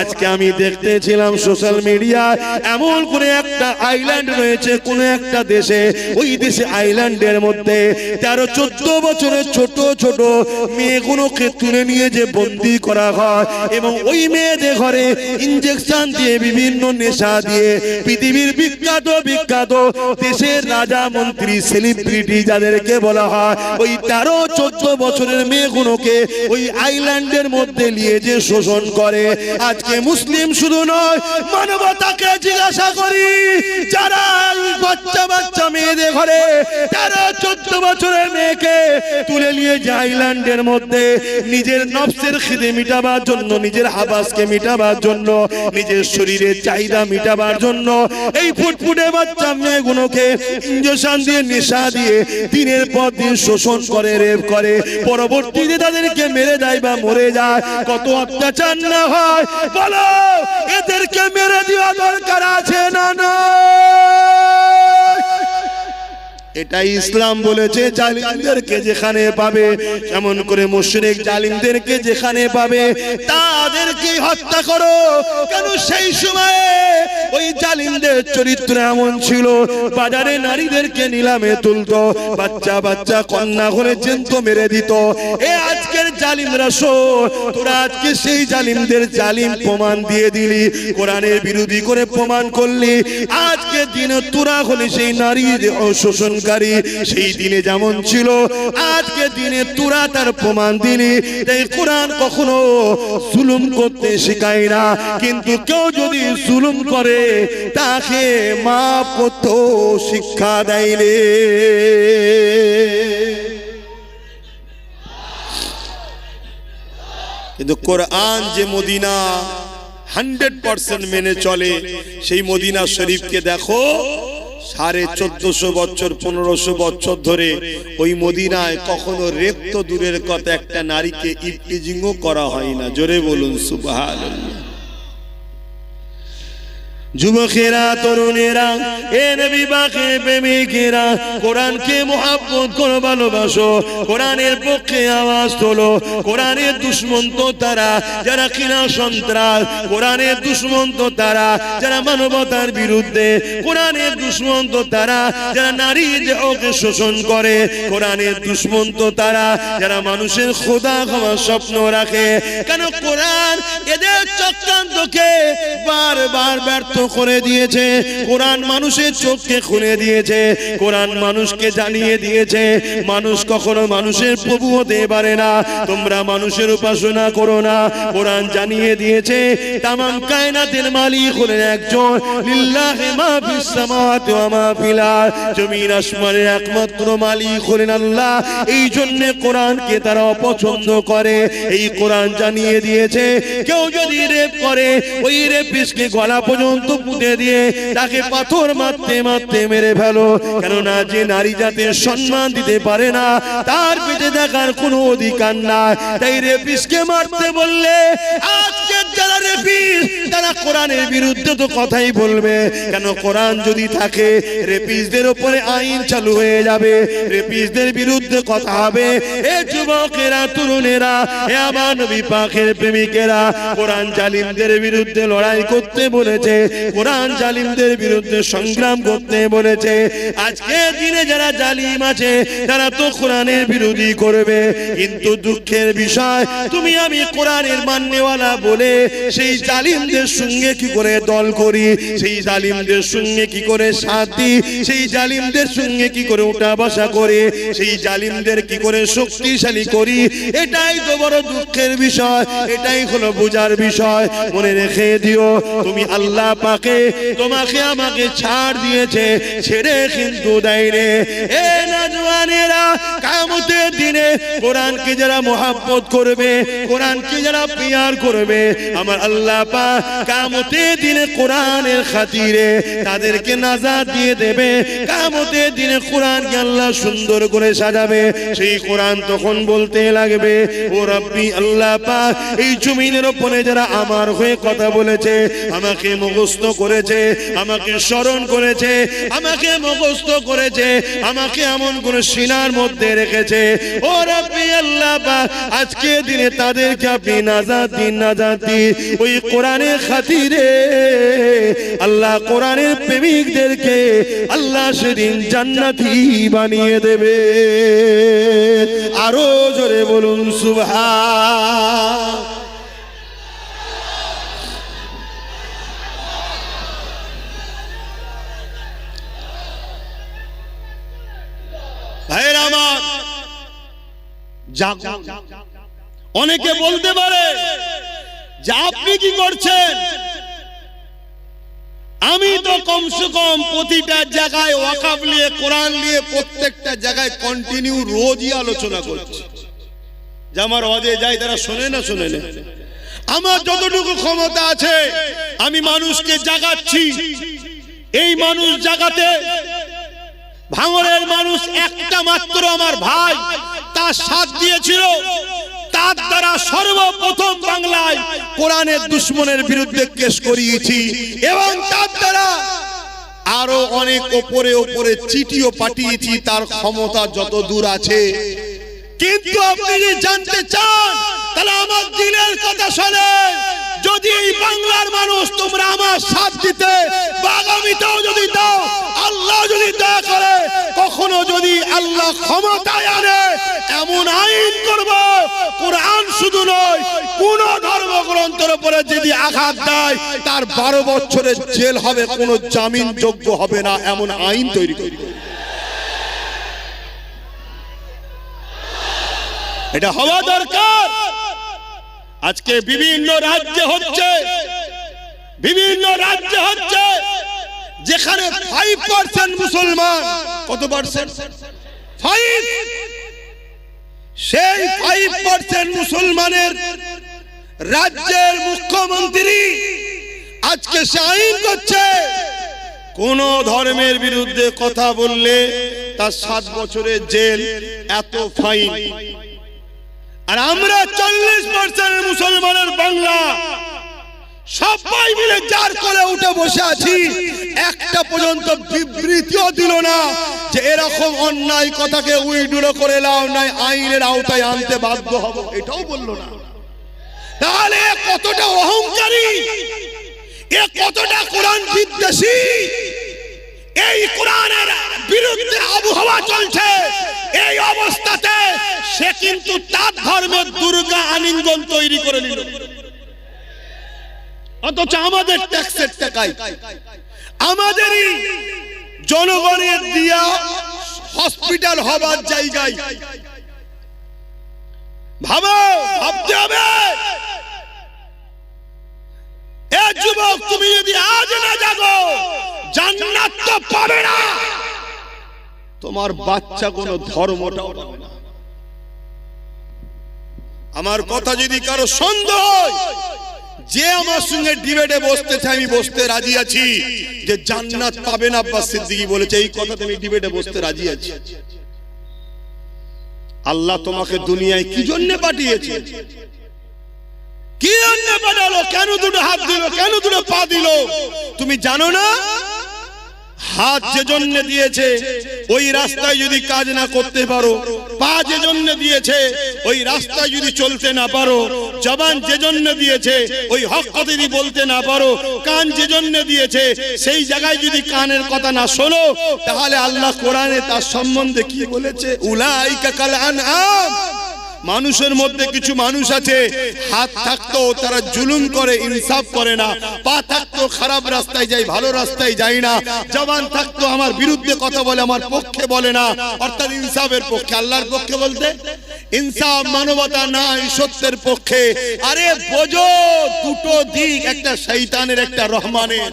আজকে আমি দেখতেছিলাম সোশ্যাল মিডিয়ায় এমন করে একটা আইল্যান্ড রয়েছে কোন একটা দেশে, ওই দেশে আইল্যান্ডের মধ্যে 13-14 বছরের ছোট ছোট মেয়েগুলোকে তুলে নিয়ে যে বন্দী করা হয় এবং ওই মেয়েদের ঘরে ইনজেকশন দিয়ে বিভিন্ন নেশা দিয়ে পৃথিবীর বিখ্যাত বিখ্যাত দেশের রাজা মন্ত্রী সেলিব্রিটি যাদেরকে বলা হয় ওই 13-14 বছরের মেয়েগুলোকে ওই আইল্যান্ডের মধ্যে নিয়ে যে শোষণ করে। আজকে মুসলিম শুধু নয়, মানবতাকে জিজ্ঞাসা করি, যারা বাচ্চা বাচ্চা মেয়েদের ঘরে 13-14 বছরের মেয়েকে তুলে নিয়ে যায় আইল্যান্ডের মধ্যে নিজের নফসের খিদে মিটাবার জন্য, নিজের হাবাসকে মিটাবার জন্য, নিজের শরীরের চাহিদা মিটাবার জন্য এই ফুটফুটে বাচ্চা মেয়েগুলোকে ইনজেকশন দিয়ে নেশা দিয়ে দিনের পর দিন শোষণ করে, রেপ করে, পরবর্তীতে তাদেরকে মেরে দেয় বা মরে যায়। কত অত্যাচার না হয় বলো, এদেরকে মেরে দেওয়া দরকার আছে না না? এটাই ইসলাম বলেছে, জালিমদেরকে যেখানে পাবে, এমন করে মুশরিক জালিমদেরকে যেখানে পাবে তাদেরকে হত্যা করো। কেন সেই সময়ে ওই জালিমদের চরিত্র এমন ছিল, বাজারে নারীদেরকে নিলামে তুলতো, বাচ্চা বাচ্চা কন্যা ঘরে জ্যান্ত মেরে দিত। এ আজকের জালিমরা শোন, তোরা আজকে সেই জালিমদের জালিম প্রমাণ দিয়ে দিলি, কোরআনের বিরোধী করে প্রমাণ করলি। আজকে দিনে তোরা হলে সেই নারীর শোষণ, সেই দিনে যেমন ছিল আজকে দিনে তোরা তার প্রমাণ দিলি। তাই কোরআন কখনো জুলুম করতে শেখায় না, কিন্তু কেউ যদি জুলুম করে তাকে মাফ করতে শিক্ষা দেয়নি। কিন্তু কোরআন যে মদিনা 100% মেনে চলে, সেই মদিনা শরীফকে দেখো 1450 বছর 1500 বছর ধরে ওই মদিনায় কখনো রেপ তো দূরের কথা, একটা নারীকে ইফতিজিংও করা হয় না। জোরে বলুন সুবহানাল্লাহ। যুবকেরা, তরুণেরা, এ নবী পাকের প্রেমিকেরা, কোরআনকে মুহাব্বত করে ভালোবাসো, কোরআনের পক্ষে আওয়াজ তোলো। কোরআনের দুশমন তো তারা যারা কিনা সন্ত্রাস, কোরআনের দুশমন তো তারা যারা মানবতার বিরুদ্ধে, কোরআনের দুশমন তো তারা যারা নারীদেরকে শোষণ করে, কোরআনের দুশমন তো তারা যারা মানুষের খোদা হওয়ার স্বপ্ন রাখে। কেন কোরআন এদের চক্রান্তকে বারবার ব্যর্থ করে দিয়েছে। কোরআন মানুষের চোখকে খুলে দিয়েছে, কোরআন মানুষকে জানিয়ে দিয়েছে মানুষ কখনো মানুষের প্রভু হতে পারে না, তোমরা মানুষের উপাসনা করো না। কোরআন জানিয়ে দিয়েছে তামাম কায়নাতের মালিক হলেন একজন, লিল্লাহি মা ফিস সামাওয়াতি ওয়া মা ফিল আরদ, জমিন আসমানের একমাত্র মালিক হলেন আল্লাহ। এই জন্য কোরআনকে তারা অপছন্দ করে। এই কোরআন জানিয়ে দিয়েছে কেউ যদি রেপ করে ওই রেপিস্টকে গলা পর্যন্ত পুঁতে দিয়ে তাকে পাথর মারতে মারতে মেরে ফেলো। কেননা যে নারী জাতির সম্মান দিতে পারে না তার পেটে দেখার কোনো অধিকার নাই। তাই রেপিস্টকে মারতে বললে আজকে যারা রেপিস্ট তারা কোরআনের বিরুদ্ধে তো কথাই বলবে। কেন কোরআন যদি থাকে রেপিস্টদের উপরে আইন চালু হয়ে যাবে, রেপিস্টদের বিরুদ্ধে কথা হবে। এ যুবকেরা, তরুণেরা, এ আমার নবী পাকের প্রেমিকেরা, কোরআন জালিমদের বিরুদ্ধে লড়াই করতে বলেছে, কোরআন জালিমদের বিরুদ্ধে সংগ্রাম করতে বলেছে। আজকে দিনে যারা জালিম আছে তারা তো কোরআনের বিরোধী করবে, কিন্তু দুঃখের বিষয় তুমি আমি কোরআনের মাননেওয়ালা বলে সেই জালিমদের সঙ্গে কি করে দল করি, সেই জালিমদের সঙ্গে কি করে সাথ দিই, সেই জালিমদের সঙ্গে কি করে উঠা বসা করে, সেই জালিমদের কি করে শক্তিশালী করি। এটাই তো বড় দুঃখের বিষয়, এটাই হলো বোঝার বিষয়। মনে রেখে দিও, তুমি আল্লাহ পাকে তোমাকে আমাকে ছাড় দিয়েছে, ছেড়ে কিন্তু দেয়নি। এ নওজওয়ানেরা, কিয়ামতের দিনে কোরআনকে যারা মুহাব্বত করবে, কোরআনকে যারা প্রিয়ার করবে, আমার আল্লাহ পাক কিয়ামতের দিনে কোরআনের খাতিরে তাদেরকে নাজাত দিয়ে দেবে। কিয়ামতের দিনে কোরআনকে আল্লাহ সুন্দর করে সাজাবে। সেই কোরআন তখন বলতে লাগবে, ও রব্বি আল্লাহ পাক, এই জমিনের উপরে যারা আমার হয়ে কথা বলেছে, আমাকে মুখস্থ করেছে, আমাকে স্মরণ করেছে, আমাকে মুখস্থ করেছে, আমাকে এমন কোন সিনার মধ্যে রেখেছে, ও রব্বি আল্লাহ পাক, আজকে দিনে তাদেরকে আপনি নাজাত দিন, নাজাত দিন। ওই কোরআনের খাতিরে আল্লাহ কোরআনের প্রেমিকদেরকে আল্লাহ সেদিন জান্নাতি বানিয়ে দেবে। আরো জোরে বলুন সুবহান। ভাইরা আমার, অনেকে বলতে পারে যে আপনি কি করছেন? আমি তো কমসে কম প্রতিটা জায়গায় ওয়াকাফ নিয়ে, কোরআন নিয়ে প্রত্যেকটা জায়গায় কন্টিনিউ রোজই আলোচনা করছি। যে আমার ওয়াজে যায় তারা শোনে না, শোনে না। আমার যতটুকু ক্ষমতা আছে আমি মানুষকে জাগাচ্ছি। এই মানুষ জাগাতে ভাঙড়ের মানুষ একটা মাত্র আমার ভাই তার সাথ দিয়েছিল। তার দ্বারা সর্বপ্রথম বাংলায় কোরআনের দুশমনের বিরুদ্ধে কেস করিয়েছি এবং তার দ্বারা আরো অনেক উপরে উপরে চিঠিও পাঠিয়েছি। তার ক্ষমতা যত দূর আছে। কিন্তু আপনি যদি জানতে চান তাহলে আমার দিনের কথা শোনেন। যদি এই বাংলার মানুষ তোমরা আমার সাথ দিতে বা আগামীতেও যদি দাও, আল্লাহ যদি দয়া করে, কখনো যদি আল্লাহ ক্ষমতায় আনে, এমন আইন করব, কোরআন শুধু নয় কোন ধর্মগ্রন্থের উপরে যদি আঘাত দেয় তার 12 বছরের জেল হবে, কোনো জামিন যোগ্য হবে না, এমন আইন তৈরি করব। এটা হওয়া দরকার। আজকে বিভিন্ন রাজ্যে হচ্ছে, বিভিন্ন রাজ্যে হচ্ছে যেখানে 5% মুসলমান। কত পার্সেন্ট? 5। সেই 5% মুসলমানের রাজ্যের মুখ্যমন্ত্রী আজকে সে আইন করছে, কোন ধর্মের বিরুদ্ধে কথা বললে তার 7 বছরের জেল, এত ফাইন। আর আমরা 40% মুসলমানের বাংলা সবাই মিলে যার কোলে উঠে বসে আছি, একটা পর্যন্ত বিবৃতিও দিল না যে এরকম অন্যায় কথাকে উইড্রো করে নাও, নাই আইনের আওতায় আনতে বাধ্য হব, এটাও বললো না। তাহলে কতটা অহংকারী, এ কতটা কোরআন বিদ্বেষী। এই কোরআনের বিরুদ্ধে আবহাওয়া চলছে, এই অবস্থাতে সে কিন্তু তার ধর্মের দুর্গা আলিঙ্গন তৈরি করে নিল। অথচ আমাদের ট্যাক্সের টাকায়, আমাদেরই জনগণের দিয়া হসপিটাল হবার জায়গায় ভাবো, ভাবতে হবে। এ যুবক, তুমি যদি আজ না জাগো, জান্নাত তো পাবে না, তোমার বাচ্চা কোনো ধর্মটাও পাবে না। আমার কথা যদি কারো সন্দেহ হয়, যে আমার সঙ্গে ডিবেটে বসতে চাই, আমি বসতে রাজি আছি। যে জান্নাত পাবে না আব্বাস সিদ্দিকী বলেছে, এই কথাতে আমি ডিবেটে বসতে রাজি আছি। আল্লাহ তোমাকে দুনিয়ায় কি জন্য পাঠিয়েছে? কি জন্য পাঠালো? কেন দুটো হাত দিল? কেন দুটো পা দিল? তুমি জানো না? হাত যে জন্য দিয়েছে ওই রাস্তায় যদি কাজ না করতে পারো, পা যে জন্য দিয়েছে ওই রাস্তায় যদি চলতে না পারো, জবান যে জন্য দিয়েছে ওই হক কথা যদি বলতে না পারো, কান যে জন্য দিয়েছে সেই জায়গায় যদি কানের কথা না শোনো, তাহলে আল্লাহ কোরআনে তার সম্বন্ধে কি বলেছে? উলাইকা কাল আনআম। মানুষের মধ্যে কিছু মানুষ আছে, হাত থাকতো তারা জুলুম করে, ইনসাফ করে না, পা থাকতো খারাপ রাস্তায় যায়, ভালো রাস্তায় যায় না, জবান থাকতো আমার বিরুদ্ধে কথা বলে, আমার পক্ষে বলে না, অর্থাৎ ইনসাফের পক্ষে। আল্লাহর পক্ষে বলতে ইনসাফ, মানবতা নাই, সত্যের পক্ষে। আরে বোঝো, দুটো দিক, একটা শয়তানের, একটা রহমানের।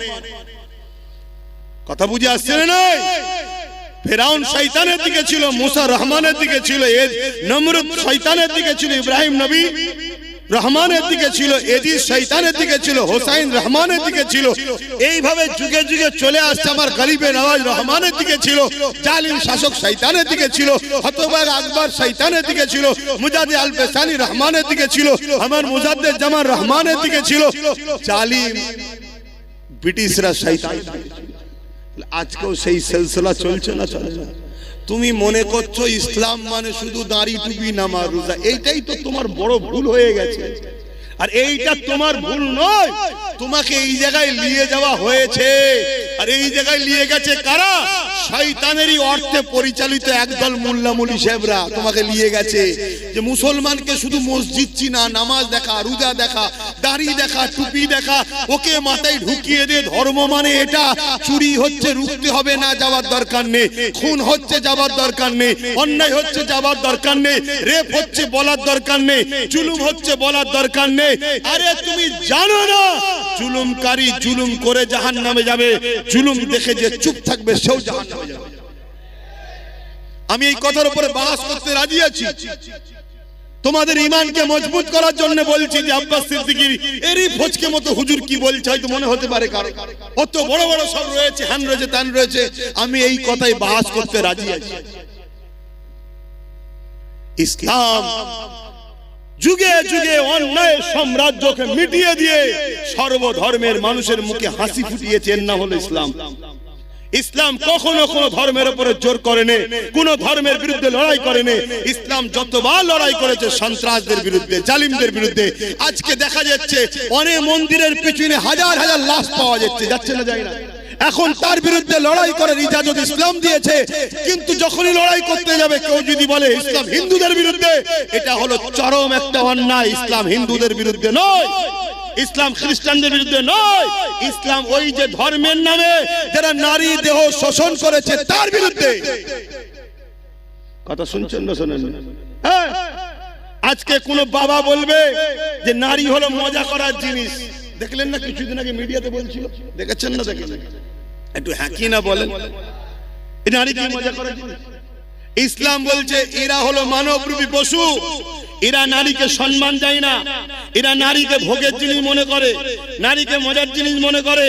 কথা বুঝে আসছে না? ফেরাউন শয়তানের দিকে ছিল, মুসা রহমানের দিকে ছিল, নমরুদ শয়তানের দিকে ছিল, ইব্রাহিম নবী রহমানের দিকে ছিল, এজিদ শয়তানের দিকে ছিল, হোসাইন রহমানের দিকে ছিল। এইভাবে যুগে যুগে চলে আসছে। আমার গরিবে নওয়াজ রহমানের দিকে ছিল, জালিম শাসক শয়তানের দিকে ছিল, হতবাগ আকবর শয়তানের দিকে ছিল, মুজাদ্দিদ আল বেসানি রহমানের দিকে ছিল, আমার মুজাদ্দিদ জামান রহমানের দিকে ছিল, জালিম ব্রিটিশরা শয়তান। আজকেও সেই সিলসিলা চলছে না চলে না? তুমি মনে করছো ইসলাম মানে শুধু দাড়ি টুপি নামাজ রোজা, এইটাই তো তোমার বড় ভুল হয়ে গেছে। আর এইটা তোমার ভুল নয়, তোমাকে এই জায়গায় নিয়ে যাওয়া হয়েছে। আর এই জায়গায় নিয়ে গেছে কারা? শয়তানেরই অর্থে পরিচালিত একদল মোল্লা মুলি সাহেবরা তোমাকে নিয়ে গেছে, যে মুসলমানকে শুধু মসজিদ চিনা, নামাজ দেখা, রোজা দেখা, দাড়ি দেখা, টুপি দেখা, ওকে মাথায় ঢুকিয়ে দে ধর্ম মানে এটা। চুরি হচ্ছে রুখতে হবে না, যাওয়ার দরকার নেই। খুন হচ্ছে যাওয়ার দরকার নেই। অন্যায় হচ্ছে যাওয়ার দরকার নেই। রেপ হচ্ছে বলার দরকার নেই। জুলুম হচ্ছে বলার দরকার নেই। আরে তুমি জানো না জুলুমকারী জুলুম করে জাহান্নামে যাবে, জুলুম দেখে যে চুপ থাকবে সেও জাহান্নামে যাবে। আমি এই কথার উপরে বাস করতে রাজি আছি। তোমাদের ঈমানকে মজবুত করার জন্য বলছি যে আব্বাস সিদ্দিকীর এরই ফজকে মতো হুজুর কি বলছে হয়তো মনে হতে পারে কারো, অত বড় বড় সব রয়েছে, হ্যান রয়েছে, তান রয়েছে। আমি এই কথাই বাস করতে রাজি আছি। ইসলাম যুগে যুগে অন্যায় সাম্রাজ্যকে মিটিয়ে দিয়ে সর্বধর্মের মানুষের মুখে হাসি ফুটিয়েছে। এর নাম হলো ইসলাম। ইসলাম কখনো কোন ধর্মের উপরে জোর করেনি, কোন ধর্মের বিরুদ্ধে লড়াই করেনি। ইসলাম যতবার লড়াই করেছে সন্ত্রাসদের বিরুদ্ধে, জালিমদের বিরুদ্ধে। আজকে দেখা যাচ্ছে অনেক মন্দিরের পিছনে হাজার হাজার লাশ পাওয়া যাচ্ছে, যাচ্ছে না যায় না? এখন তার বিরুদ্ধে লড়াই করার ইজাজত ইসলাম দিয়েছে। কিন্তু যখনই লড়াই করতে যাবে কেউ যদি বলে ইসলাম হিন্দুদের বিরুদ্ধে, এটা হলো চরম একটা অন্যায়। ইসলাম হিন্দুদের বিরুদ্ধে নয়, ইসলাম খ্রিস্টানদের বিরুদ্ধে নয়, ইসলাম ওই যে ধর্মের নামে যারা নারী দেহ শোষণ করেছে তার বিরুদ্ধে। কথা শুনছেন না শোনেন? হ্যাঁ, আজকে কোন বাবা বলবে যে নারী হলো মজা করার জিনিস। দেখলেন না কিছুদিন আগে মিডিয়াতে বলছিল, দেখেছেন না? দেখলেন? একটু হ্যাঁ কি না বলেন, এই নারী কি মজা করার জিনিস? ইসলাম বলছে এরা হলো মানবরূপী পশু, এরা নারীকে সম্মান দেয় না, এরা নারীকে ভোগের জিনিস মনে করে, নারীকে মজার জিনিস মনে করে।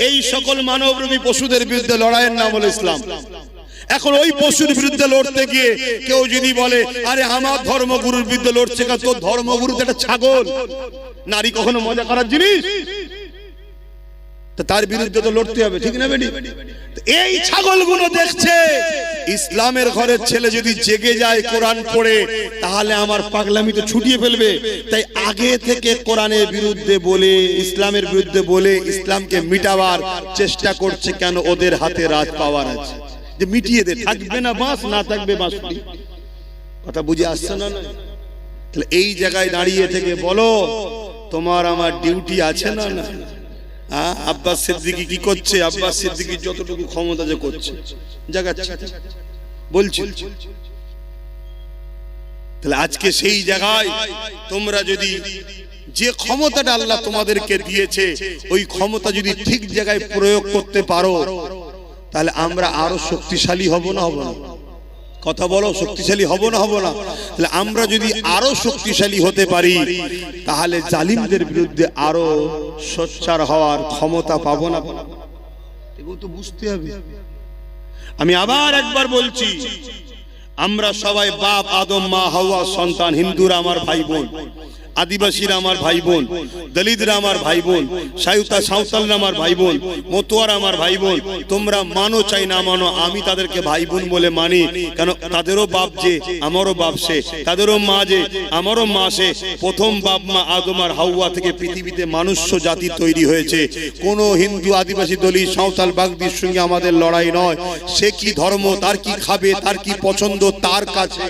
এই সকল মানবরূপী পশুদের বিরুদ্ধে লড়াইয়ের নাম হলো ইসলাম। এখন ওই পশুর বিরুদ্ধে লড়তে গিয়ে কেউ যদি বলে আরে আমার ধর্মগুরুর বিরুদ্ধে লড়ছে, তোর ধর্মগুরু তো একটা ছাগল, নারী কখনো মজা করার জিনিস? তার বিরুদ্ধে তো লড়তে হবে, ঠিক না বেটি? এই ছাগলগুলো দেখছে ইসলামের ঘরের ছেলে যদি জেগে যায় কোরআন পড়ে, তাহলে আমার পাগলামি তো ছুটিয়ে ফেলবে। তাই আগে থেকে কোরআনের বিরুদ্ধে বলে, ইসলামের বিরুদ্ধে বলে ইসলামকে মিটাবার চেষ্টা করছে। কেন? ওদের হাতে রাজ পাওয়ার আছে, যে মিটিয়ে দে, থাকবে না বাঁশ, না থাকবে বাঁশি। কথা বুঝে আসছে না? তাহলে এই জায়গায় দাঁড়িয়ে থেকে বলো তোমার আমার ডিউটি আছে না? না। আব্বাস সিদ্দিকী কি করছে? আব্বাস সিদ্দিকী যতটুকু ক্ষমতা যে করছে জাগাচ্ছে, বলছি। তাহলে আজকে সেই জায়গায় তোমরা যদি যে ক্ষমতাটা আল্লাহ তোমাদেরকে দিয়েছে ওই ক্ষমতা যদি ঠিক জায়গায় প্রয়োগ করতে পারো, তাহলে আমরা আরো শক্তিশালী হব না? হব না? কথা বলো, শক্তিশালী হব না? হব না? তাহলে আমরা যদি আরো শক্তিশালী হতে পারি, তাহলে জালিমদের বিরুদ্ধে আরো সোচ্চার হওয়ার ক্ষমতা পাবো না? এগুলো তো বুঝতে হবে। আমি আবার একবার বলছি, আমরা সবাই বাপ আদম মা হাওয়া সন্তান। হিন্দুরা আমার ভাই বোন, আদিবাসীরা আমার ভাই বোন, দলিতরা আমার ভাই বোন, সাঁওতালরা আমার ভাই বোন, মতুয়ারা আমার ভাই বোন। তোমরা মানো চাই না মানো, আমি তাদেরকে ভাই বোন বলে মানি। কেন? তাদেরও বাপ যে আমারও বাপ সে, তাদেরও মা যে আমারও মা সে। প্রথম বাপ মা আদম আর হাওয়া থেকে পৃথিবীতে মানুষ্য জাতি তৈরি হয়েছে। কোনো হিন্দু, আদিবাসী, দলিত, সাঁওতাল, বাগদির সঙ্গে আমাদের লড়াই নয়। সে কি ধর্ম, তার কি খাবে, তার কি পছন্দ, তার কাছে।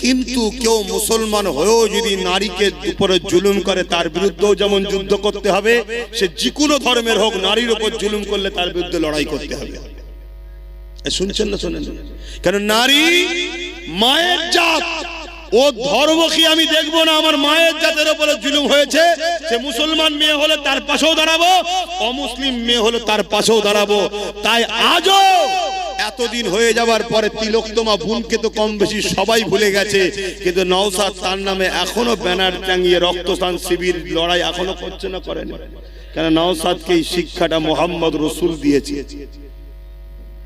কিন্তু কেউ মুসলমান হয়েও যদি নারীকে উপরে জুলুম করে, তার বিরুদ্ধেও যেমন যুদ্ধ করতে হবে। সে যে কোনো ধর্মের হোক, নারীর উপর জুলুম করলে তার বিরুদ্ধে লড়াই করতে হবে। শুনছেন না? শোনেন? কেন? নারী মায়ের জাত, ও ধর্ম কি আমি দেখবো না? আমার মায়ের জাতের উপরে জুলুম হয়েছে, সে মুসলমান মেয়ে হলে তার পাশেও দাঁড়াবো, অমুসলিম মেয়ে হলে তার পাশেও দাঁড়াবো। তাই আজও এত এতদিন হয়ে যাওয়ার পরে তিলোত্তমা বোনকে তো কম বেশি সবাই ভুলে গেছে, কিন্তু নওশাদ তার নামে এখনো ব্যানার টাঙিয়ে রক্তদান শিবির লড়াই এখনো করছে না, করেন? কেন নওশাদকে এই শিক্ষাটা মোহাম্মদ রসুল দিয়েছে।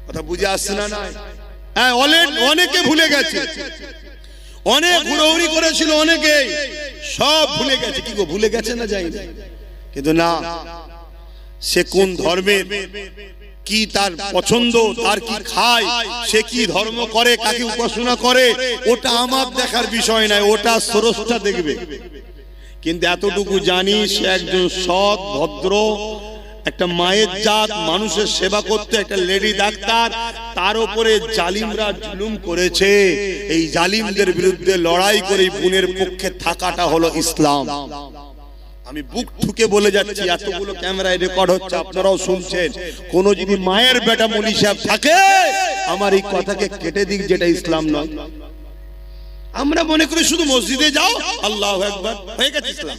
কথা বুঝে আসছে না? হ্যাঁ, অনেকে ভুলে গেছে, অনেক হুড়োহুড়ি করেছিল, অনেকে সব ভুলে গেছে। কি গো, ভুলে গেছে না? যাই না, কিন্তু না, সে কোন ধর্মের, কি তার পছন্দ, তার কি খায়, সে কি ধর্ম করে, কাকে উপাসনা করে, ওটা আমার দেখার বিষয় নয়, ওটা স্রষ্টা দেখবে। কিন্তু এতটুকু জানি, সে একজন সৎ ভদ্র, একটা মায়ের জাত, মানুষের সেবা করতে, একটা লেডি ডাক্তার। তার উপরে জালিমরা জুলুম করেছে, এই জালিমদের বিরুদ্ধে লড়াই করে বোনের পক্ষে থাকাটা হলো ইসলাম। আমি বুক ঠুকে বলে যাচ্ছি, এতগুলো ক্যামেরায় রেকর্ড হচ্ছে, আপনারাও শুনছেন। কোন যদি মায়ের বেটা মলি সাহেব থাকে, আমার এই কথাকে কেটে দিক, যেটা ইসলাম নয়। আমরা মনে করি শুধু মসজিদে যাও, আল্লাহু আকবার, হয়ে গেছে ইসলাম।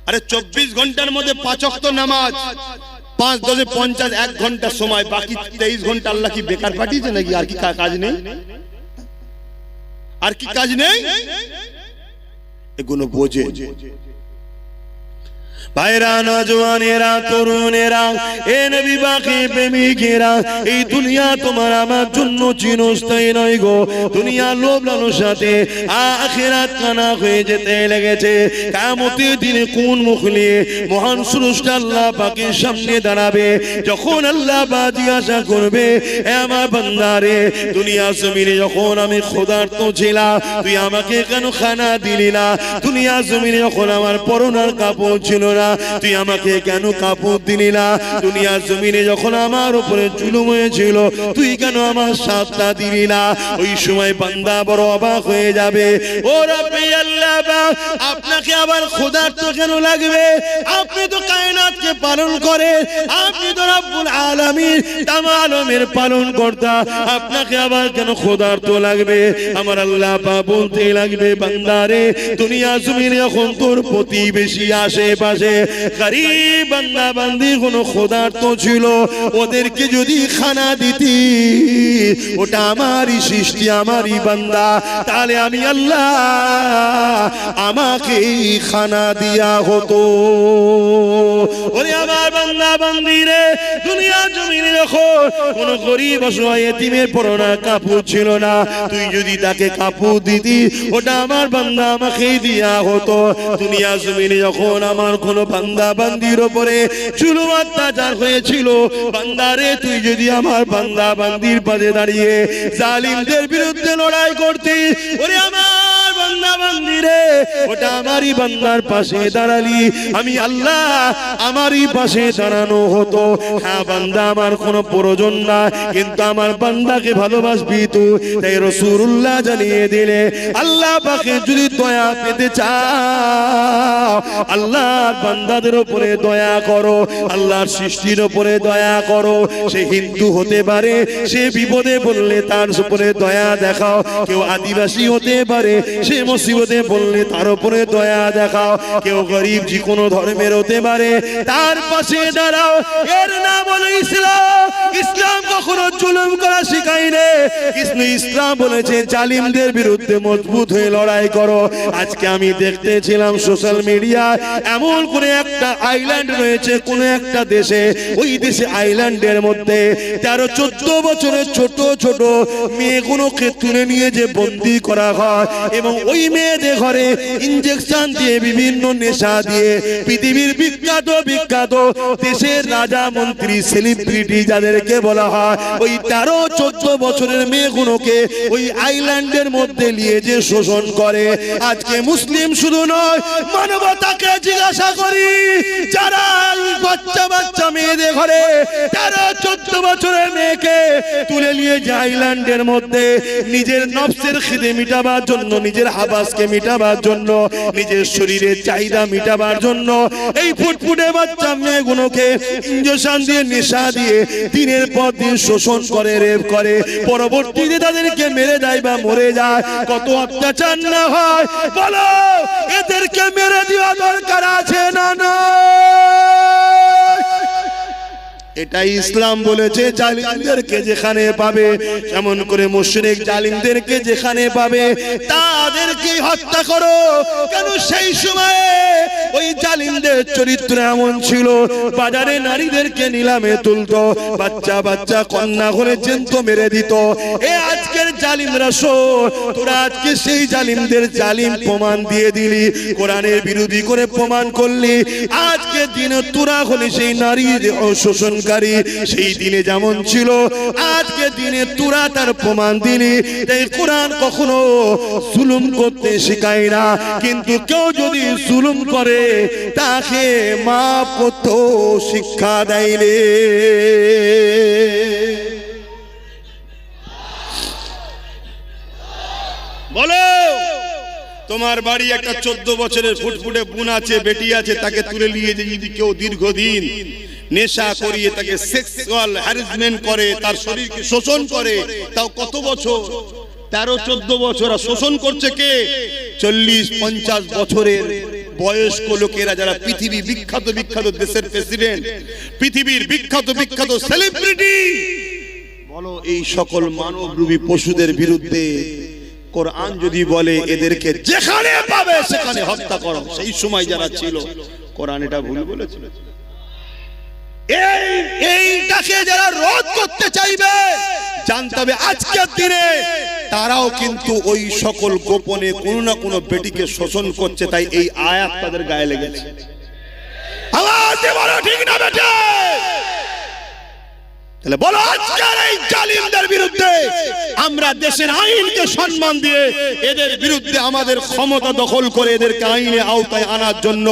আরে 24 ঘন্টার মধ্যে 5 ওয়াক্ত নামাজ, 5 10 50, 1 ঘন্টা সময়, বাকি 23 ঘন্টা আল্লাহ কি বেকার পাঠিয়েছে নাকি? আর কি কাজ নেই? আর কি কাজ নেই? এগুলো বোঝে। ভাইরা, নওজওয়ানেরা, তরুণেরা, এ নবী বাকি প্রেমিকেরা, এই দুনিয়া তোমার আমার জন্য চিরস্থায়ী নয় গো। দুনিয়া লোভ লালসাতে আখিরাত কানা হয়ে যেতে লেগেছে। কিয়ামতের দিনে কোন মুখ নিয়ে মহান স্রষ্টা আল্লাহ পাকের সামনে দাঁড়াবে? যখন আল্লাহ পাক জিজ্ঞাসা করবে, এ আমার বান্দারে, দুনিয়া জমিনে যখন আমি ক্ষুধার্ত ছিলাম, তুই আমাকে কেন খানা দিলি না? দুনিয়া জমিনে যখন আমার পরনার কাপড় ছিল না, তুই আমাকে কেন কাপড় দিলি না? দুনিয়া জমিনে যখন আমার উপরে জুলুম হয়েছিল, তুই কেন আমার সাথটা দিলি না? ওই সময় বান্দা বড় অবাক হয়ে যাবে। ও রব্বি আল্লাহ পাক, আপনাকে আবার ক্ষুধার্ত কেন লাগবে? আপনি তো কায়নাতকে পালন করেন, আপনি তো রব্বুল আলামিন, তামাম আলমের পালন কর্তা, আপনাকে আবার কেন ক্ষুধার্ত লাগবে? আমার আল্লাহ পাক বলতে লাগবে, বান্দারে, দুনিয়া জমিনে যখন তোর প্রতিবেশী আশেপাশে গরিব বান্দা বান্দি কোনো ক্ষুধার্ত ছিল, ওদেরকে যদি খানা দিতি, ওটা আমারই সৃষ্টি, আমারই বান্দা, তাহলে আমি আল্লাহ আমাকে খানা দিয়া হতো। ওরে আমার বান্দা বান্দিরে, দুনিয়া জমিনে যখন কোন গরিব অসহায় এতিমের পরনা কাপড় ছিল না, তুই যদি তাকে কাপড় দিতি, ওটা আমার বান্দা আমাকেই দিয়া হতো। দুনিয়া জমিনে যখন আমার কোন বান্দা বান্দির উপরে জুলুম অত্যাচার হয়েছিল, বান্দারে, তুই যদি আমার বান্দা বান্দির পাশে দাঁড়িয়ে জালিমদের বিরুদ্ধে লড়াই করতি, ওরে আমার বান্দা বান্দিরে, ওটা আমারই বান্দার পাশে দাঁড়ালি, আমি আল্লাহ আমারই পাশে দাঁড়ানো হতো। হ্যাঁ বান্দা, আমার কোনো প্রয়োজন না, কিন্তু আমার বান্দাকে ভালোবাসবি তুই। তাই রাসূলুল্লাহ জানিয়ে দিলে, আল্লাহ পাকে যদি দয়া পেতে চাও, আল্লাহর বান্দাদের উপরে দয়া করো, আল্লাহর সৃষ্টির উপরে দয়া করো। সে হিন্দু হতে পারে, সে বিপদে পড়লে তার উপরে দয়া দেখাও। কেউ আদিবাসী হতে পারে, সে মুসিবতে পড়লে তার উপরে দয়া দেখাও। কেউ গরিব যে কোনো ধর্মের হতে পারে, তার পাশে দাঁড়াও। এর নাম হলো ইসলাম। ইসলাম কখনো জুলুম করা শেখায় না। ইসলাম বলেছে জালিমদের বিরুদ্ধে মজবুত হয়ে লড়াই করো। আজকে আমি দেখতেছিলাম সোশ্যাল মিডিয়ায়, এমন কোন একটা আইল্যান্ড রয়েছে কোন একটা দেশে, ওই দেশে আইল্যান্ডের মধ্যে 13-14 বছরের ছোট ছোট মেয়েগুলোকে তুলে নিয়ে যে বন্দী করা হয়, এবং ওই মেয়েদের ঘরে ইনজেকশন দিয়ে, বিভিন্ন নেশা দিয়ে, পৃথিবীর বিখ্যাত বিখ্যাত দেশের রাজা মন্ত্রী সেলিব্রিটি যাদেরকে বলা হয়, ওই 13-14 বছরের মেয়েগুলোকে ওই আইল্যান্ডের মধ্যে নিয়ে যে শোষণ করে। আজকে মুসলিম শুধু নয়, মানবতাকে জিজ্ঞাসা করি, যারা বাচ্চা বাচ্চা মেয়েদের ঘরে 13-14 বছরের মেয়েকে তুলে নিয়ে যে আইল্যান্ডের মধ্যে নিজের নফসের খিদে মিটাবার জন্য, নিজের হাবাসকে মিটাবার জন্য, নিজের শরীরের চাহিদা মিটাবার জন্য, এই ফুটফুটে বাচ্চা মেয়েগুলোকে ইনজেকশন দিয়ে, নেশা দিয়ে দিনের পর দিন শোষণ করে, রেপ করে, পরবর্তীতে তাদেরকে মেরে দেয় বা মরে যায়। কত অত্যাচার না হয় বলো? এদেরকে মেরে দেওয়া দরকার আছে না? না, এটাই ইসলাম বলেছে, জালিমদেরকে যেখানে পাবে, এমন করে মুশরিক জালিমদেরকে যেখানে পাবে তাদেরকে হত্যা করো। কেন সেই সময়ে ওই জালিমদের চরিত্র এমন ছিল, বাজারে নারীদেরকে নিলামে তুলতো, বাচ্চা বাচ্চা কন্যা করে জ্যান্ত মেরে দিত। এ আজকের জালিমরা শোন, তোরা আজকে সেই জালিমদের জালিম প্রমাণ দিয়ে দিলি, কোরআনের বিরোধী করে প্রমাণ করলি। আজকে দিনে তোরা হলি সেই নারীর শোষণকারী, সেই দিনে যেমন ছিল আজকে দিনে তোরা তার প্রমাণ দিলি। তাই কোরআন কখনো জুলুম করতে শেখায় না, কিন্তু কেউ যদি জুলুম করে তাকে মাফ করতে শিক্ষা দেয় রে। বলো, তোমার বাড়ি একটা 14 বছরের ফুটফুটে বোন আছে, বেটি আছে, তাকে তুলে নিয়ে যদি কেউ দীর্ঘদিন নেশা করিয়ে তাকে সেক্সুয়াল হ্যারাসমেন্ট করে, তার শরীরকে শোষণ করে, তাও কত বছর, 13-14 বছর। আর শোষণ করছে কে? 40-50 বছরের বয়স্ক লোকেরা, যারা পৃথিবী বিখ্যাত বিখ্যাত দেশের প্রেসিডেন্ট, পৃথিবীর বিখ্যাত বিখ্যাত সেলিব্রিটি। বলো, এই সকল মানবরূপী পশুদের বিরুদ্ধে কোরআন যদি বলে এদেরকে যেখানে পাবে সেখানে হত্যা করো, সেই সময় যারা ছিল কোরআন এটা ভুল বলেছিল? এইটাকে যারা রোধ করতে চাইবে, জানতে হবে আজকের দিনে তারাও কিন্তু ওই সকল গোপনে কোনো না কোনো বেটিকে শোষণ করছে। তাই এই আয়াত তাদের গায়ে লেগেছে। আওয়াজ দিয়ে বলো, ঠিক না বেটা? তাহলে বলো, আজকের এই জালিমদের বিরুদ্ধে আমরা দেশের আইনকে সম্মান দিয়ে এদের বিরুদ্ধে আমাদের ক্ষমতা দখল করে এদেরকে আইনের আওতায় আনার জন্য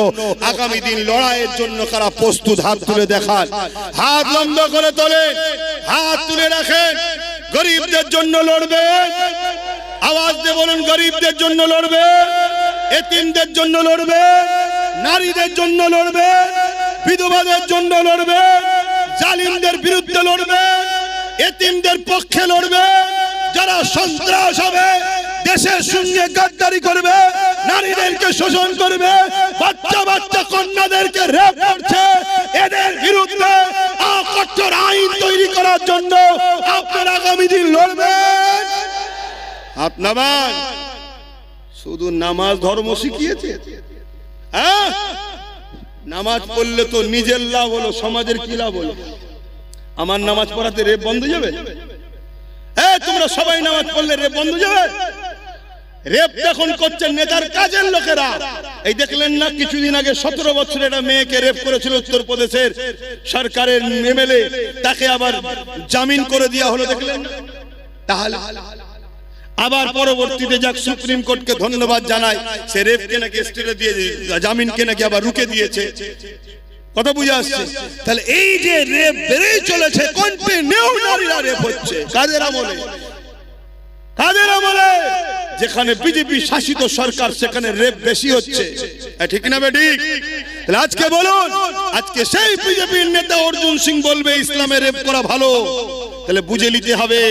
আগামী দিন লড়াইয়ের জন্য কারা প্রস্তুত? হাত তুলে দেখান, হাত লম্বা করে তোলেন, হাত তুলে রাখেন। গরিবদের জন্য লড়বে, আওয়াজ দিয়ে বলুন, গরিবদের জন্য লড়বে, এতিমদের জন্য লড়বে, নারীদের জন্য লড়বে, বিধবাদের জন্য লড়বে, জালিমদের বিরুদ্ধে লড়বে, এতিমদের পক্ষে লড়বে। যারা সন্ত্রাস হবে, দেশের সঙ্গে গাদ্দারি করবে, নারীদেরকে শোষণ করবে, বাচ্চা বাচ্চা কন্যাদেরকে রেপ করছে, এদের বিরুদ্ধে কঠোর আইন তৈরি করার জন্য আপনারা আগামী দিন লড়বেন। আপনার শুধু নামাজ ধর্ম শিখিয়েছে? হ্যাঁ, নামাজ পড়লে তো নিজের লাভ হলো, সমাজের কি লাভ হলো? আমার নামাজ পড়াতে রেপ বন্ধ যাবে? তোমরা সবাই নামাজ পড়লে রেপ বন্ধ যাবে? রেপ এখন করছে নেতার কাজের লোকেরা। এই দেখলেন না, কিছুদিন আগে 17 বছরের একটা মেয়েকে রেপ করেছিল উত্তরপ্রদেশের সরকারের এমএলএ, তাকে আবার জামিন করে দেওয়া হলো, দেখলেন? তাহলে আবার পরবর্তীতে যাক সুপ্রিম কোর্টকে ধন্যবাদ জানায়, সে রেপকে নাকি স্টেটে দিয়ে, জামিনকে নাকি আবার রুকে দিয়েছে। কথা বুঝে আসছে? তাহলে এই যে রেপ বেড়েই চলেছে, কন্টিনিউ নারীরা রেপ হচ্ছে। কাদের আমলে? কাদের আমলে? যেখানে বিজেপি শাসিত সরকার সেখানে রেপ বেশি হচ্ছে, ঠিক না বেটি? তাহলে আজকে বলুন, আজকে সেই বিজেপির নেতা অর্জুন সিং বলবে ইসলামে রেপ করা ভালো, তাহলে বুঝে নিতে হবে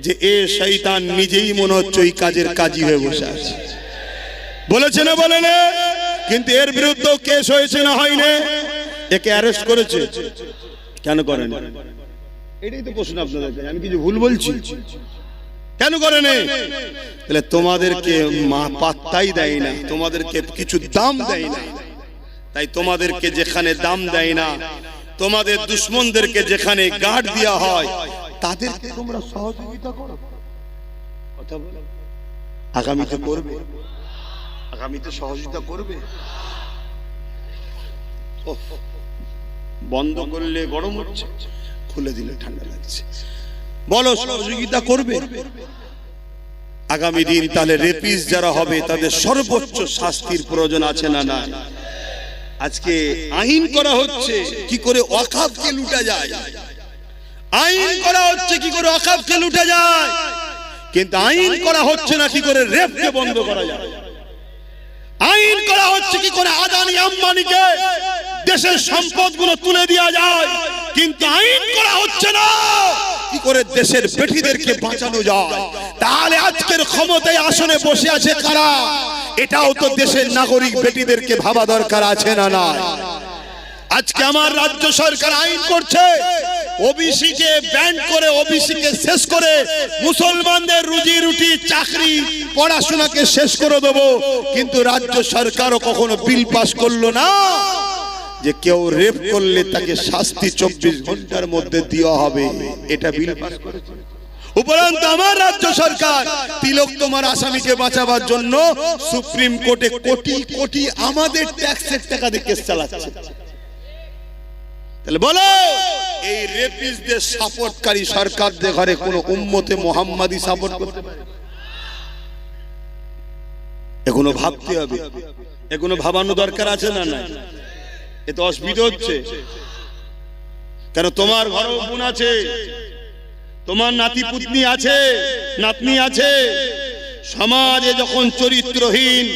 যে এ শয়তান নিজেই মনে হচ্ছে ওই কাজের কাজী হয়ে বসে আছে। বলেছে না বলে না? কিন্তু এর বিরুদ্ধে কেস হয়েছে না হয়নি? একে অ্যারেস্ট করেছে, কেন করেন? এটাই তো প্রশ্ন আপনাদের। আমি কিছু ভুল বলছি? কেন করেন? তাহলে তোমাদেরকে পাত্তাই দেয় না, তোমাদেরকে কিছু দাম দেয় না। তাই তোমাদেরকে যেখানে দাম দেয় না, তোমাদের দুশ্মনদেরকে যেখানে গার্ড দেওয়া হয়, তাদেরকে তোমরা সহযোগিতা করো। কথা বলো, আগামীতে করবে, আগামীতে সহযোগিতা করবে। বন্ধ করলে গরম হচ্ছে, খুলে দিলে ঠান্ডা লাগছে। বলো, সহযোগিতা করবে আগামী দিন? তাহলে রেপিস যারা হবে তাদের সর্বোচ্চ শাস্তির প্রয়োজন আছে না? না। আজকে আইন করা হচ্ছে কি করে ওয়াকফকে লুটা যায়, আইন করা হচ্ছে কি করে ওয়াকফকে লুটা যায়, কিন্তু আইন করা হচ্ছে না কি করে রেপকে বন্ধ করা যায়। আইন করা হচ্ছে কি করে আদানি আম্বানিকে দেশের সম্পদগুলো তুলে দেওয়া যায়, কিন্তু আইন করা হচ্ছে না কি করে দেশের বেটিদেরকে বাঁচানো যায়। তাহলে আজকের ক্ষমতায় আসনে বসে আছে কারা? এটাও তো দেশের নাগরিক বেটিদেরকে ভাবা দরকার আছে না? না। আজকে আমার রাজ্য সরকার আইন করছে ওবিসি কে ব্যান করে, ওবিসি কে শেষ করে মুসলমানদের রুজি রুটি চাকরি পড়াশোনাকে শেষ করে দেবো। কিন্তু রাজ্য সরকারও কখনো বিল পাস করলো না যে কেউ রেপ করলে তাকে শাস্তি 24 ঘন্টার মধ্যে দেওয়া হবে, এটা বিল পাস করেছে। উপরন্ত আমার রাজ্য সরকার তিলক তোমার আসামিকে বাঁচাবার জন্য সুপ্রিম কোর্টে কোটি কোটি আমাদের ট্যাক্সের টাকা দিয়ে কেস চালাচ্ছে। তাহলে বলো এই রেপিস্টদের সাপোর্টকারী সরকারদের ঘরে কোন উম্মতে মুহাম্মাদি সাপোর্ট করতে পারে? এগুলো ভাবতে হবে, এগুলো ভাবানো দরকার আছে না? না, এতে অসুবিধা হচ্ছে কেন? তোমার ঘরেও বোন আছে, তোমার নাতি পুতনি আছে, নাতনি আছে। সমাজে যখন চরিত্রহীন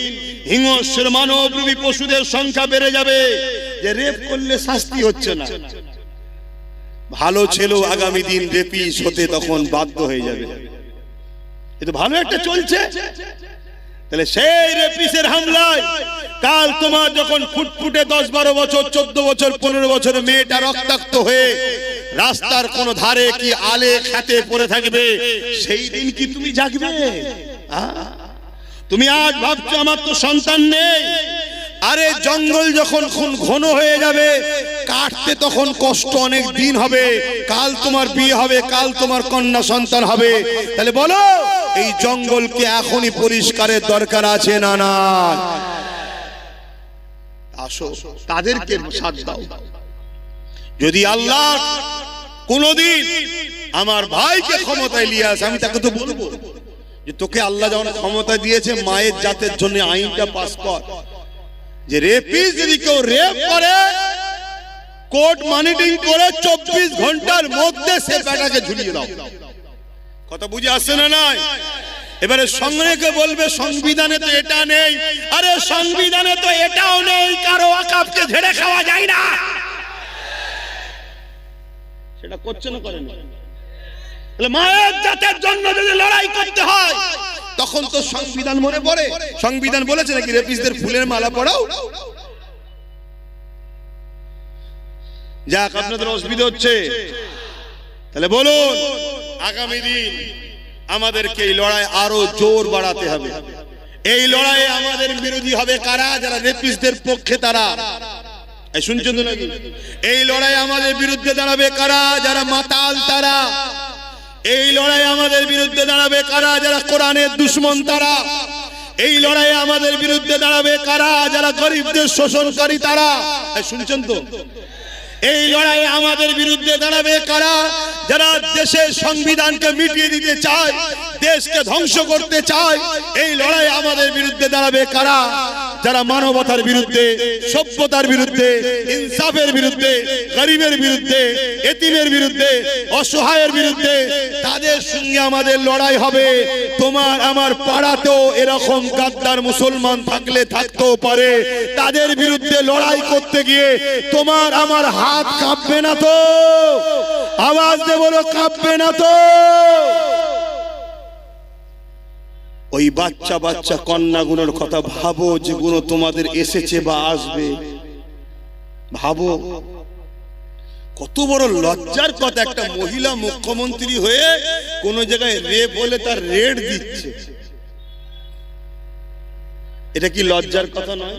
হিংস্র মানবরূপী পশুদের সংখ্যা বেড়ে যাবে, যে রেপ করলে শাস্তি হচ্ছে না, ভালো ছেলেও আগামী দিন রেপিস হতে তখন বাধ্য হয়ে যাবে। এটা ভালো একটা চলছে। তাহলে সেই রেপিসের হামলায় কাল তোমার যখন ফুটফুটে 10-12 বছর 14 বছর 15 বছরের মেয়েটা রক্তাক্ত হয়ে রাস্তার কোন ধারে কি আলে খেতে পড়ে থাকবে, সেই দিন কি তুমি জাগবে? তুমি আজ ভাবছো আমার তো সন্তান নেই। আরে জঙ্গল যখন ঘন হয়ে যাবে, কাটতে তখন কষ্ট অনেক দিন হবে। কাল তোমার বিয়ে হবে, কাল তোমার কন্যা সন্তান হবে। তাহলে বলো এই জঙ্গলকে এখনই পরিষ্কারের দরকার আছে না? না, আসো তাদেরকে সাথ দাও। যদি আল্লাহ কোনদিন আমার ভাইকে ক্ষমতায় নিয়ে আসে, আমি তাকে তো বলবো যে তোকে আল্লাহ যখন ক্ষমতা দিয়েছে মায়ের জাতের জন্য আইনটা পাস কর, যে রেপিস যদি কেউ রেপ করে কোর্ট মনিটরিং করে 24 ঘন্টার মধ্যে সে বেটাকে ঝুলিয়ে দাও। কথা বুঝে আসছে না? নাই এবারে সঙ্গে বলবে সংবিধানে তো এটা নেই। আরে সংবিধানে তো এটাও নেই, কারো ওয়াকফকে ঝেড়ে খাওয়া যায় না। সেটা করছে না, করেন? তাহলে মায়ের জাতের জন্য যদি লড়াই করতে হয় তখন তো সংবিধান মনে পড়ে। সংবিধান বলেছে নাকি রেপিসদের ফুলের মালা পরাও? যাক, আপনাদের অসুবিধা হচ্ছে। তাহলে বলুন আগামী দিন আমাদেরকে এই লড়াই আরো জোর বাড়াতে হবে। এই লড়াইয়ে আমাদের বিরোধী হবে কারা? যারা রেপিসদের পক্ষে তারা। এই শুনছেন তো নাকি? এই লড়াই আমাদের বিরুদ্ধে দাঁড়াবে কারা? যারা মাতাল তারা। এই লড়াই আমাদের বিরুদ্ধে দাঁড়াবে কারা? যারা কোরআনের দুশমন তারা। এই লড়াই আমাদের বিরুদ্ধে দাঁড়াবে কারা? যারা গরিবদের শোষণকারী তারা। শুনছেন তো? এই লড়াই আমাদের বিরুদ্ধে দাঁড়াবে কারা? যারা দেশের সংবিধানকে মিটিয়ে দিতে চায়, দেশকে ধ্বংস করতে চায়। এই লড়াই আমাদের বিরুদ্ধে দাঁড়াবে কারা? যারা মানবতার বিরুদ্ধে, সভ্যতার বিরুদ্ধে, ইনসাফের বিরুদ্ধে, গরিবের বিরুদ্ধে, এতিমের বিরুদ্ধে, অসহায়ের বিরুদ্ধে। তাদের সঙ্গে আমাদের লড়াই হবে। তোমার আমার পাড়াতেও এরকম গাদ্দার মুসলমান থাকলে থাকতেও পারে। তাদের বিরুদ্ধে লড়াই করতে গিয়ে তোমার আমার হাত কাঁপবে না তো? আওয়াজ দিয়ে বলো, কাঁপবে না তো? ওই বাচ্চা বাচ্চা কন্যাগুলোর কথা ভাবো, যেগুলো তোমাদের এসেছে বা আসবে। ভাবো কত বড় লজ্জার কথা, একটা মহিলা মুখ্যমন্ত্রী হয়ে কোন জায়গায় রেপ হলে তার রেড দিচ্ছে। এটা কি লজ্জার কথা নয়?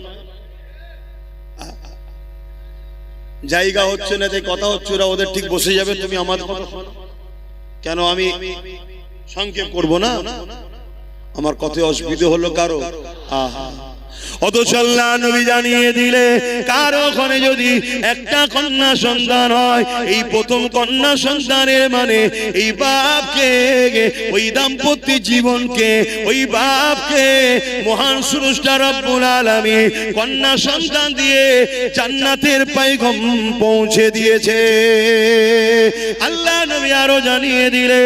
জায়গা হচ্ছে না, তাই কথা হচ্ছে, ওরা ওদের ঠিক বসে যাবে, তুমি আমার কথা শোনো। কেন আমি সংক্ষেপ করব না? আমার কথা অসুবিধা হলো কারো? অথচ আল্লাহ নবী জানিয়ে দিলে কারো ওখানে যদি একটা কন্যা সন্তান হয়, এই প্রথম কন্যা সন্তানের মানে এই বাপকে, ওই দাম্পত্য জীবনকে, ওই বাপকে মহান স্রষ্টা রব্বুল আলামিন কন্যা সন্তান দিয়ে জান্নাতের পয়গাম পৌঁছে দিয়েছে। আল্লাহ নবী আরো জানিয়ে দিলে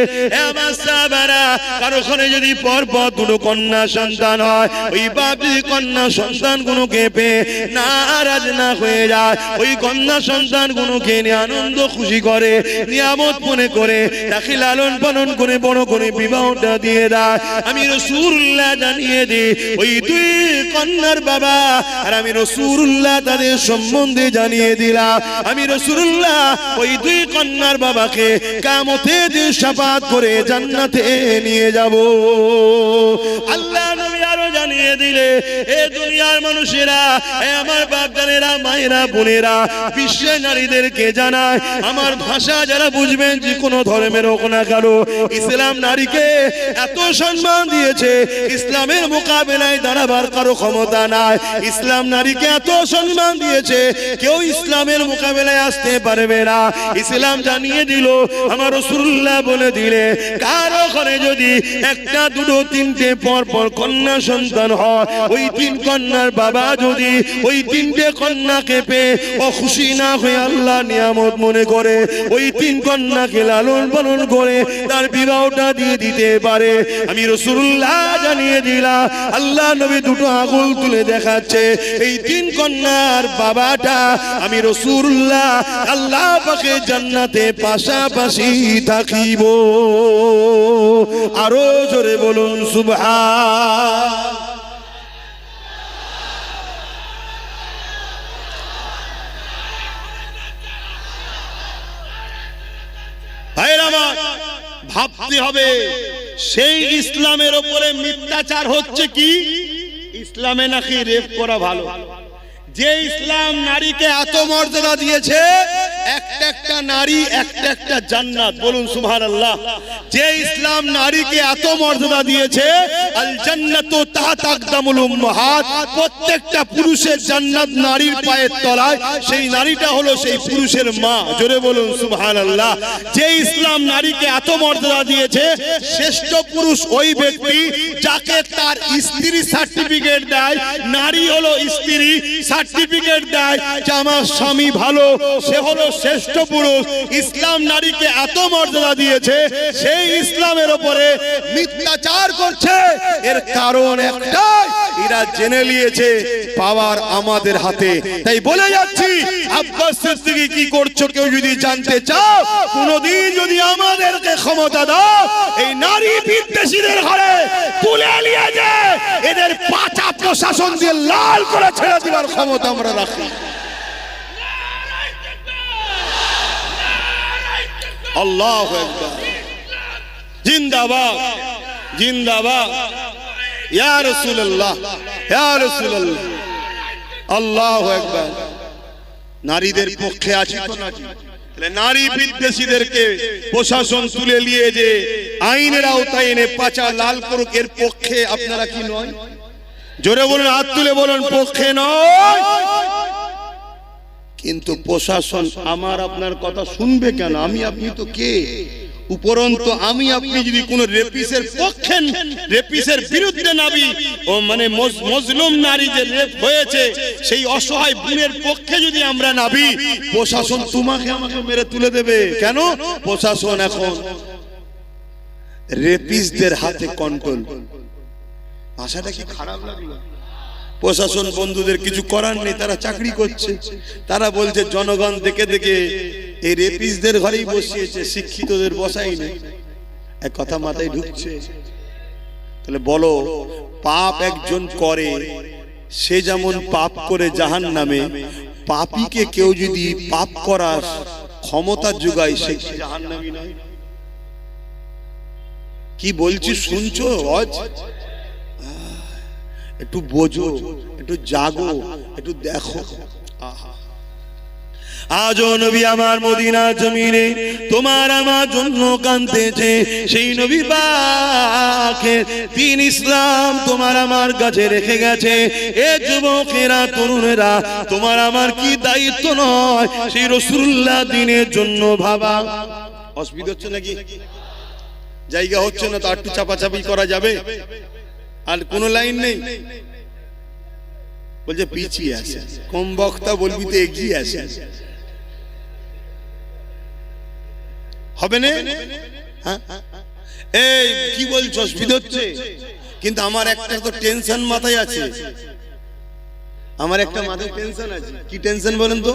আমার সাহাবারা কারো ওখানে যদি পরপর দুটো কন্যা সন্তান হয়, ওই বাপ যদি কন্যা সন্তানগুলোকে পেয়ে নারাজ না হয়ে যায়, ওই কন্যা সন্তানগুলোকে নিয়ে আনন্দ খুশি করে, নিয়ামত মনে করে তাকে লালন পালন করে বড় করে বিবাহটা দিয়ে দেয়। আমি রাসূলুল্লাহ জানিয়ে দিই, ওই দুই কন্যার বাবা আর আমি রাসূলুল্লাহ তাদের সম্বন্ধে জানিয়ে দিলাম। আমি রাসূলুল্লাহ ওই দুই কন্যার বাবাকে কিয়ামতের দিন শাফাত করে জান্নাতে নিয়ে যাব। আল্লাহ নবী আরো জানিয়ে দিলে, এ দুনিয়ার মানুষেরা, এ আমার বাপজানেরা, মায়েরা, বোনেরা, বিশ্বের নারীদেরকে জানায়, আমার ভাষা যারা বুঝবেন, যে কোনো ধর্মের হোক না কেন, ইসলাম নারীকে এত সম্মান দিয়েছে, ইসলামের মোকাবেলায় দাঁড়াবার কারো ক্ষমতা নাই। ইসলাম নারীকে এত সম্মান দিয়েছে, কেউ ইসলামের মোকাবেলায় আসতে পারবে না। ইসলাম জানিয়ে দিল, আমার রাসূলুল্লাহ বলে দিলে, কারো ঘরে যদি একটা, দুটো, তিনটে পর পর কন্যা সন্তান হয়, ওই তিন কন্যার বাবা যদি ওই তিনটে কন্যাকে পেয়ে ও খুশি না হয়ে আল্লাহ নিয়ামত মনে করে ওই তিন কন্যাকে লালন পালন করে তার বিবাহটা দিয়ে দিতে পারে। আমি রাসূলুল্লাহ জানিয়ে দিলাম, আল্লাহ নবী দুটো আঙুল তুলে দেখাচ্ছে, এই তিন কন্যার বাবাটা আমি রাসূলুল্লাহ আল্লাহ পাকে জান্নাতে পাশাপাশি থাকিব। আরো জোরে বলুন সুবহান। ভাবতে হবে, সেই ইসলামের উপরে মিথ্যাচার হচ্ছে কি? ইসলামে নাকি রেপ করা ভালো। যে ইসলাম নারীকে এত মর্যাদা দিয়েছে, একটা একটা নারী একটা একটা জান্নাত, বলুন সুবহানাল্লাহ। যে ইসলাম নারীকে এত মর্যাদা দিয়েছে, আল জান্নাতু তাহতা আকদামুল উম্মাহাত, প্রত্যেকটা পুরুষের জান্নাত নারীর পায়ের তলায়, সেই নারীটা হলো সেই পুরুষের মা, জোরে বলুন সুবহানাল্লাহ। যে ইসলাম নারীকে এত মর্যাদা দিয়েছে, শ্রেষ্ঠ পুরুষ ওই ব্যক্তি যাকে তার স্ত্রী সার্টিফিকেট দেয়, নারী হলো স্ত্রী সার্টিফিকেট দেয় যে আমার স্বামী ভালো, সে হলো শ্রেষ্ঠ পুরুষ। ইসলাম নারীকে এত মর্যাদা দিয়েছে, সেই ইসলামের উপরে মিথ্যাচার করছে। এর কারণ একটাই, এরা জেনে নিয়েছে পাওয়ার আমাদের হাতে। তাই বলে যাচ্ছি, আব্বাস সিদ্দিকী কি করছো কেউ যদি জানতে চাও, কোনদিন যদি আমাদেরকে ক্ষমতা দাও, এই নারী বিদ্বেষীদের ঘরে তুলে নিয়ে যায়, এদের পাঁচা প্রশাসন দিয়ে লাল করে ছেড়ে দেওয়ার ক্ষমতা আমরা রাখি। আল্লাহু আকবার, জিন্দাবাদ জিন্দাবাদ, ইয়া রাসূলুল্লাহ ইয়া রাসূলুল্লাহ, আল্লাহু আকবার। নারীদের পক্ষে আছি তো নাকি? নারী বিদ্বেষীদেরকে প্রশাসন তুলে নিয়ে যে আইনের আওতায় এনে পাঁচা লাল করুক, এর পক্ষে আপনারা কি নয়? জোরে বলুন, হাত তুলে বলুন, পক্ষে নয়। কিন্তু প্রশাসন আমার আপনার কথা শুনবে কেন? আমি আপনি তো কে? উপরন্তু আমি আপনি যদি কোন রেপিসের পক্ষে, রেপিসের বিরুদ্ধে নাবি, ও মানে মজলুম নারী যে রেপ হয়েছে, সেই অসহায় বোনের পক্ষে যদি আমরা নাবি, প্রশাসন তোমাকে আমাকে মেরে তুলে দেবে। কেন? প্রশাসন এখন রেপিসদের হাতে কন্ট্রোল। ভাষাটা কি খারাপ লাগলো? প্রশাসন বন্ধুদের কিছু করার নেই, তারা চাকরি করছে। তারা বলছে জনগণ দেখে দেখে এই রেপিসদের ঘরেই বসিয়েছে, শিক্ষিতদের বসাই নেই। এক কথা মাথায় ঢুকছে? তাহলে বলো, পাপ একজন করে, সে যেমন পাপ করে জাহান্নামে, পাপীকে কেউ যদি পাপ করার ক্ষমতা যোগায়, সে জাহান্নামী নয়? কি বলছি শুনছো? একটু বোঝো, একটু জাগো, একটু দেখো। আজও নবী আমার মদিনা জমিনে তোমার আমার জন্য কাঁদতেছে। সেই নবী পাকের দ্বীন ইসলাম তোমার আমার কাছে রেখে গেছে। এ যুবকেরা, তরুণেরা, তোমার আমার কি দায়িত্ব নয় সেই রাসূলুল্লাহ দ্বীনের জন্য ভাবা? অসুবিধা হচ্ছে নাকি? জায়গা হচ্ছে না তো একটু চাপাচাপি করা যাবে? আর কোন লাইন নেই? বলছে পিছিয়ে আছে, কম বক্তা বলবি তো এগিয়ে আছে, হবে না? এই কি বলছো? অসুবিধা হচ্ছে? কিন্তু আমার একটা তো টেনশন মাথায় আছে, আমার একটা মাথায় টেনশন আছে, কি টেনশন বলেন তো?